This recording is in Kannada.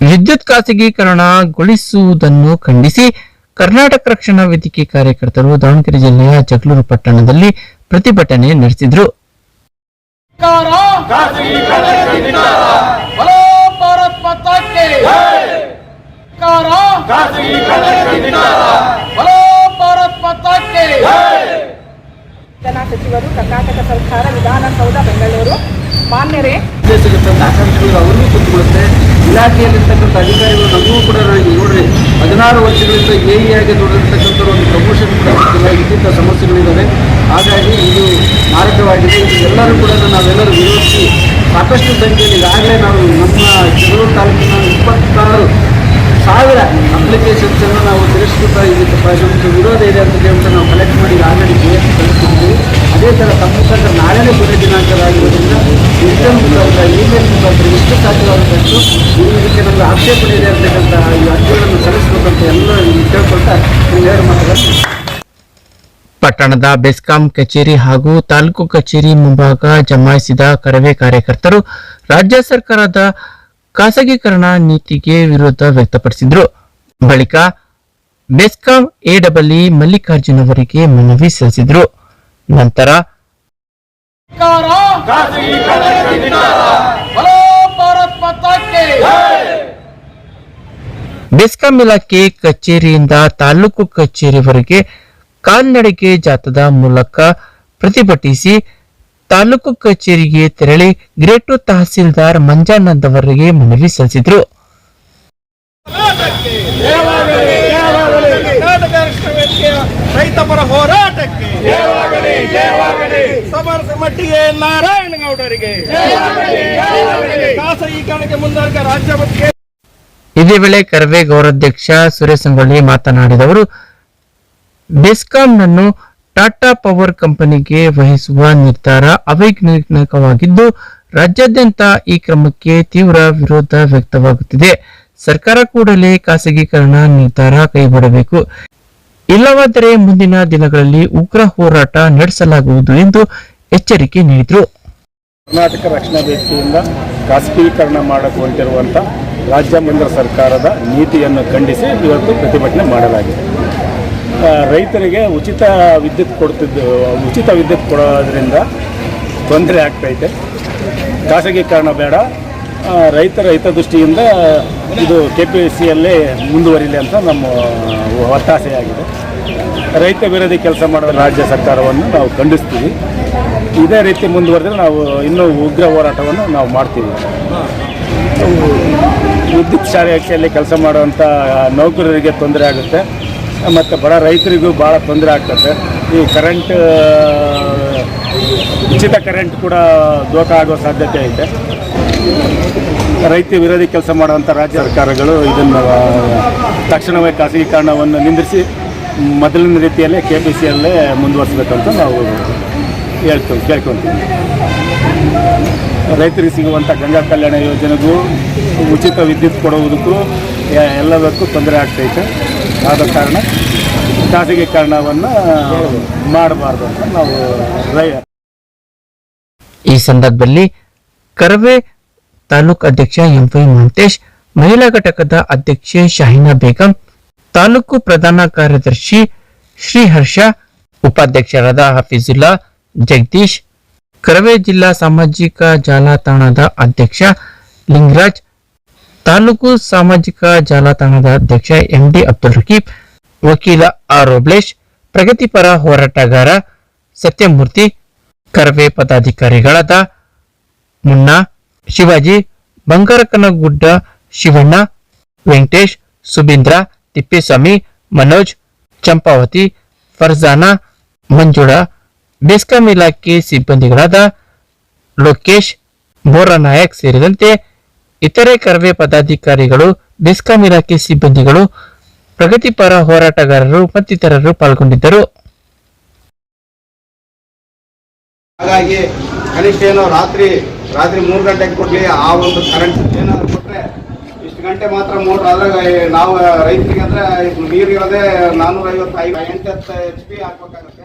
ವಿದ್ಯುತ್ ಖಾಸಗೀಕರಣಗೊಳಿಸುವುದನ್ನು ಖಂಡಿಸಿ ಕರ್ನಾಟಕ ರಕ್ಷಣಾ ವೇದಿಕೆ ಕಾರ್ಯಕರ್ತರು ದಾವಣಗೆರೆ ಜಿಲ್ಲೆಯ ಜಗಳೂರು ಪಟ್ಟಣದಲ್ಲಿ ಪ್ರತಿಭಟನೆ ನಡೆಸಿದರು. ಸಚಿವರು ಕರ್ನಾಟಕ ಸರ್ಕಾರ ವಿಧಾನಸೌಧ ಬೆಂಗಳೂರು ಮಾನ್ಯರೇ ಆಕಾಂಕ್ಷಿಗಳು ಅವರಿಗೂ ಕುಂತುಕೊಳ್ಳುತ್ತೆ. ಇಲಾಖೆಯಲ್ಲಿರ್ತಕ್ಕಂಥ ಅಧಿಕಾರಿಗಳು ನಮಗೂ ಕೂಡ ನೋಡ್ರಿ 16 ವರ್ಷಗಳಿಂದ ಆಗಿ ದುಡಿದಿರ್ತಕ್ಕಂಥ ಒಂದು ಪ್ರಮೋಷನ್ ಕೂಡ ಆಗ್ತಿಲ್ಲ. ಇಂಥ ಸಮಸ್ಯೆಗಳಿದ್ದಾವೆ. ಹಾಗಾಗಿ ಇದು ಮಾರಕವಾಗಿದೆ. ಎಲ್ಲರೂ ಕೂಡ ನಾವೆಲ್ಲರೂ ವಿರೋಧಿಸಿ ಸಾಕಷ್ಟು ಸಂಖ್ಯೆಯಲ್ಲಿ ಈಗಾಗಲೇ ನಾವು ನಮ್ಮ ಜಗಳೂರು ತಾಲೂಕಿನ 26,000 ಅಪ್ಲಿಕೇಶನ್ಸನ್ನು ನಾವು ತಿರಸ್ಕೃತ ಇದಕ್ಕೆ ವಿರೋಧ ಇದೆ ಅಂತ ಹೇಳ್ಬಿಟ್ಟು ನಾವು ಕಲೆಕ್ಟ್ ಮಾಡಿ ಆಲ್ರೆಡಿ ಕಳಿಸ್ತಿದ್ದೀವಿ. ಅದೇ ಥರ ತಮ್ಮ ಮುಖಾಂತರ ನಾಳೆನೇ ಕೊನೆ ದಿನಾಂಕರಾಗಿರೋದ್ರಿಂದ ರಿಟರ್ನ್ ಮುಖಾಂತರ ಇಮೇಲ್ ಮುಖಾಂತರ ಎಷ್ಟು ಸಾಧ್ಯವಾದಷ್ಟು ಇದಕ್ಕೆ ನಮಗೆ ಆಕ್ಷೇಪಣೆ ಇದೆ ಅಂತಕ್ಕಂಥ ಈ ಅರ್ಜಿಗಳನ್ನು ಸಲ್ಲಿಸಬೇಕಂತ ಎಲ್ಲ ಕೇಳ್ಕೊಳ್ತಾ ಎರಡು ಮಾತುಗಳು. ಪಟ್ಟಣದ ಬೆಸ್ಕಾಂ ಕಚೇರಿ ಹಾಗೂ ತಾಲೂಕು ಕಚೇರಿ ಮುಂಭಾಗ ಜಮಾಯಿಸಿದ ಕರವೇ ಕಾರ್ಯಕರ್ತರು ರಾಜ್ಯ ಸರ್ಕಾರದ ಖಾಸಗೀಕರಣ ನೀತಿಗೆ ವಿರೋಧ ವ್ಯಕ್ತಪಡಿಸಿದರು. ಬಳಿಕ ಬೆಸ್ಕಾಂ ಎಡಬ್ಲ್ಯೂ ಮಲ್ಲಿಕಾರ್ಜುನ್ ಅವರಿಗೆ ಮನವಿ ಸಲ್ಲಿಸಿದರು. ನಂತರ ಬೆಸ್ಕಾಂ ಇಲಾಖೆ ಕಚೇರಿಯಿಂದ ತಾಲೂಕು ಕಚೇರಿವರೆಗೆ ಕಾಲ್ನಡಿಗೆ ಜಾಥಾದ ಮೂಲಕ ಪ್ರತಿಭಟಿಸಿ ತಾಲೂಕು ಕಚೇರಿಗೆ ತೆರಳಿ ಗ್ರೇಟ್ ತಹಸೀಲ್ದಾರ್ ಮಂಜಾನಂದ್ ಅವರಿಗೆ ಮನವಿ ಸಲ್ಲಿಸಿದರು. ರೈತಪರ ಹೋರಾಟಕ್ಕೆ ಸಮರ್ಸಮಟ್ಟಿಗೆ ನಾರಾಯಣಗೌಡರಿಗೆ ಖಾಸಗೀಕರಣಕ್ಕೆ ಮುಂದಾದ ರಾಜ್ಯ ಬಗ್ಗೆ. ಇದೇ ವೇಳೆ ಕರವೇ ಗೌರಾಧ್ಯಕ್ಷ ಸುರೇಶ್ ಸಂಗೊಳ್ಳಿ ಮಾತನಾಡಿದವರು, ಬೆಸ್ಕಾಂನನ್ನು ಟಾಟಾ ಪವರ್ ಕಂಪನಿಗೆ ವಹಿಸುವ ನಿರ್ಧಾರ ಅವೈಜ್ಞಾನಿಕವಾಗಿದ್ದು ರಾಜ್ಯಾದ್ಯಂತ ಈ ಕ್ರಮಕ್ಕೆ ತೀವ್ರ ವಿರೋಧ ವ್ಯಕ್ತವಾಗುತ್ತಿದೆ. ಸರ್ಕಾರ ಕೂಡಲೇ ಖಾಸಗೀಕರಣ ನಿರ್ಧಾರ ಕೈಬಿಡಬೇಕು, ಇಲ್ಲವಾದರೆ ಮುಂದಿನ ದಿನಗಳಲ್ಲಿ ಉಗ್ರ ಹೋರಾಟ ನಡೆಸಲಾಗುವುದು ಎಂದು ಎಚ್ಚರಿಕೆ ನೀಡಿದರು. ಕರ್ನಾಟಕ ರಕ್ಷಣಾ ವೇದಿಕೆಯಿಂದ ಖಾಸಗೀಕರಣ ಮಾಡಕ್ಕೆ ಹೊರಟಿರುವಂಥ ರಾಜ್ಯ ಕೇಂದ್ರ ಸರ್ಕಾರದ ನೀತಿಯನ್ನು ಖಂಡಿಸಿ ಇವತ್ತು ಪ್ರತಿಭಟನೆ ಮಾಡಲಾಗಿದೆ. ರೈತರಿಗೆ ಉಚಿತ ವಿದ್ಯುತ್ ಕೊಡೋದ್ರಿಂದ ತೊಂದರೆ ಆಗ್ತೈತೆ. ಖಾಸಗೀಕರಣ ಬೇಡ, ರೈತರ ಹಿತದೃಷ್ಟಿಯಿಂದ ಇದು KPCಯಲ್ಲೇ ಮುಂದುವರಿಲಿ ಅಂತ ನಮ್ಮ ಒತ್ತಾಸೆಯಾಗಿದೆ. ರೈತ ವಿರೋಧಿ ಕೆಲಸ ಮಾಡೋ ರಾಜ್ಯ ಸರ್ಕಾರವನ್ನು ನಾವು ಖಂಡಿಸ್ತೀವಿ. ಇದೇ ರೀತಿ ಮುಂದುವರೆದ್ರೆ ನಾವು ಇನ್ನೂ ಉಗ್ರ ಹೋರಾಟವನ್ನು ನಾವು ಮಾಡ್ತೀವಿ. ವಿದ್ಯುತ್ ಶಾಖೆಯಲ್ಲಿ ಕೆಲಸ ಮಾಡುವಂಥ ನೌಕರರಿಗೆ ತೊಂದರೆ ಆಗುತ್ತೆ ಮತ್ತು ಬಡ ರೈತರಿಗೂ ಭಾಳ ತೊಂದರೆ ಆಗ್ತದೆ. ಈ ಕರೆಂಟ್ ಉಚಿತ ಕರೆಂಟ್ ಕೂಡ ದೋಖ ಆಗೋ ಸಾಧ್ಯತೆ ಐತೆ. ರೈತ ವಿರೋಧಿ ಕೆಲಸ ಮಾಡುವಂಥ ರಾಜ್ಯ ಸರ್ಕಾರಗಳು ಇದನ್ನು ತಕ್ಷಣವೇ ಖಾಸಗೀಕರಣವನ್ನು ನಿಂದಿರಿಸಿ ಮೊದಲಿನ ರೀತಿಯಲ್ಲೇ KPCಯಲ್ಲೇ ಮುಂದುವರಿಸಬೇಕಂತ ನಾವು ಕೇಳ್ಕೊತೀವಿ. ರೈತರಿಗೆ ಸಿಗುವಂಥ ಗಂಗಾ ಕಲ್ಯಾಣ ಯೋಜನೆಗೂ ಉಚಿತ ವಿದ್ಯುತ್ ಕೊಡುವುದಕ್ಕೂ ಎಲ್ಲದಕ್ಕೂ ತೊಂದರೆ ಆಗ್ತೈತೆ. ಆದ ಕಾರಣ ಖಾಸಗೀಕರಣವನ್ನು ಮಾಡಬಾರ್ದು ಅಂತ ನಾವು ಈ ಸಂದರ್ಭದಲ್ಲಿ ಕರವೇ ತಾಲೂಕು ಅಧ್ಯಕ್ಷ MY ಮಹಂತೇಶ್, ಮಹಿಳಾ ಘಟಕದ ಅಧ್ಯಕ್ಷೆ ಶಾಹಿನಾ ಬೇಗಂ, ತಾಲೂಕು ಪ್ರಧಾನ ಕಾರ್ಯದರ್ಶಿ ಶ್ರೀಹರ್ಷ, ಉಪಾಧ್ಯಕ್ಷರಾದ ಹಫೀಜುಲ್ಲಾ, ಜಗದೀಶ್, ಕರವೇ ಜಿಲ್ಲಾ ಸಾಮಾಜಿಕ ಜಾಲತಾಣದ ಅಧ್ಯಕ್ಷ ಲಿಂಗರಾಜ್, ತಾಲೂಕು ಸಾಮಾಜಿಕ ಜಾಲತಾಣದ ಅಧ್ಯಕ್ಷ MD ಅಬ್ದುಲ್ ರಕೀಬ್, ವಕೀಲ ಆರ್ ರೋಬ್ಲೇಶ್, ಪ್ರಗತಿಪರ ಹೋರಾಟಗಾರ ಸತ್ಯಮೂರ್ತಿ, ಕರವೇ ಪದಾಧಿಕಾರಿಗಳಾದ ಮುನ್ನಾ, ಶಿವಾಜಿ, ಬಂಗಾರಕನಗುಡ್ಡ ಶಿವಣ್ಣ, ವೆಂಕಟೇಶ್, ಸುಬೀಂದ್ರ, ತಿಪ್ಪೇಸ್ವಾಮಿ, ಮನೋಜ್, ಚಂಪಾವತಿ, ಫರ್ಜಾನಾ, ಮಂಜುಳಾ, ಬೆಸ್ಕಾಂ ಇಲಾಖೆ ಸಿಬ್ಬಂದಿಗಳಾದ ಲೋಕೇಶ್, ಬೋರನಾಯಕ್ ಸೇರಿದಂತೆ ಇತರೆ ಕರವೇ ಪದಾಧಿಕಾರಿಗಳು, ಬೆಸ್ಕಾಂ ಇಲಾಖೆ ಸಿಬ್ಬಂದಿಗಳು, ಪ್ರಗತಿಪರ ಹೋರಾಟಗಾರರು ಮತ್ತಿತರರು ಪಾಲ್ಗೊಂಡಿದ್ದರು. ಹಾಗಾಗಿ ಕನಿಷ್ಠ ಏನೋ ರಾತ್ರಿ 3 ಗಂಟೆಗೆ ಕೊಡ್ಲಿ, ಆ ಒಂದು ಕರೆಂಟ್ ಏನಾದ್ರು ಕೊಟ್ರೆ ಇಷ್ಟು ಗಂಟೆ ಮಾತ್ರ ಮೋಟ್ರ್ ಆದಾಗ ನಾವು ರೈತರಿಗೆ ಅಂದ್ರೆ ನೀರಿರೋದೇ 450 HP ಹಾಕ್ಬೇಕಾಗುತ್ತೆ.